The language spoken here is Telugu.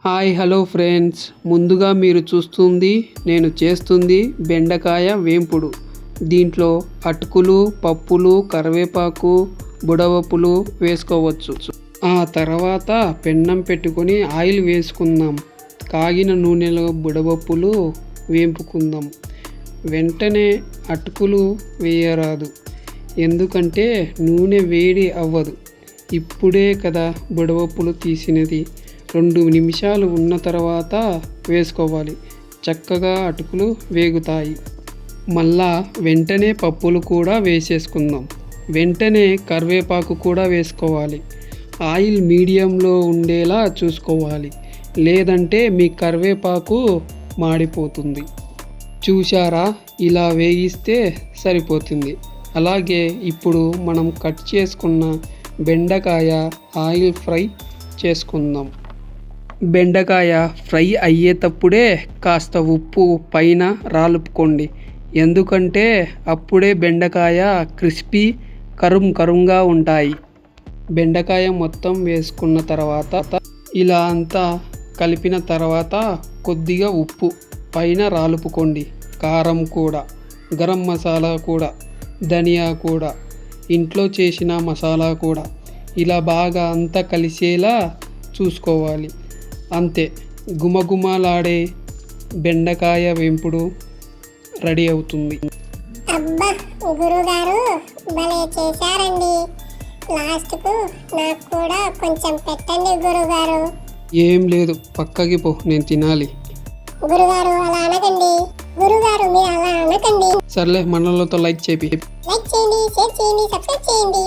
హాయ్ హలో ఫ్రెండ్స్, ముందుగా మీరు చూస్తుంది నేను చేస్తుంది బెండకాయ వేంపుడు. దీంట్లో అటుకులు, పప్పులు, కరివేపాకు, బుడవప్పులు వేసుకోవచ్చు. ఆ తర్వాత పెన్నం పెట్టుకొని ఆయిల్ వేసుకుందాం. కాగిన నూనెలో బుడవప్పులు వేంపుకుందాం. వెంటనే అటుకులు వేయరాదు, ఎందుకంటే నూనె వేడి అవ్వదు. ఇప్పుడే కదా బుడవప్పులు తీసినది. 2 నిమిషాలు ఉన్న తర్వాత వేసుకోవాలి. చక్కగా అటుకులు వేగుతాయి. మళ్ళా వెంటనే పప్పులు కూడా వేసేసుకుందాం. వెంటనే కరివేపాకు కూడా వేసుకోవాలి. ఆయిల్ మీడియంలో ఉండేలా చూసుకోవాలి, లేదంటే మీ కరివేపాకు మాడిపోతుంది. చూశారా, ఇలా వేగిస్తే సరిపోతుంది. అలాగే ఇప్పుడు మనం కట్ చేసుకున్న బెండకాయ ఆయిల్ ఫ్రై చేసుకుందాం. బెండకాయ ఫ్రై అయ్యేటప్పుడే కాస్త ఉప్పు పైన రాలుపుకోండి, ఎందుకంటే అప్పుడే బెండకాయ క్రిస్పీ కరుంగా ఉంటాయి. బెండకాయ మొత్తం వేసుకున్న తర్వాత ఇలా అంతా కలిపిన తర్వాత కొద్దిగా ఉప్పు పైన రాలుపుకోండి. కారం కూడా, గరం మసాలా కూడా, ధనియా కూడా, ఇంట్లో చేసిన మసాలా కూడా ఇలా బాగా అంతా కలిసేలా చూసుకోవాలి. అంతే, గుమగుమలాడే బెండకాయ వేంపుడు రెడీ అవుతుంది. అబ్బా గురుగారు, భలే చేశారండి. లాస్ట్కు నాకు కూడా కొంచెం పెట్టండి గురుగారు. ఏం లేదు, పక్కకి పో, నేను తినాలి. గురుగారు అలా అనకండి. గురుగారు మీరు అలా అనకండి. సర్లే, మనలతో లైక్ చేపి. లైక్ చేయండి, షేర్ చేయండి, సబ్స్క్రైబ్ చేయండి.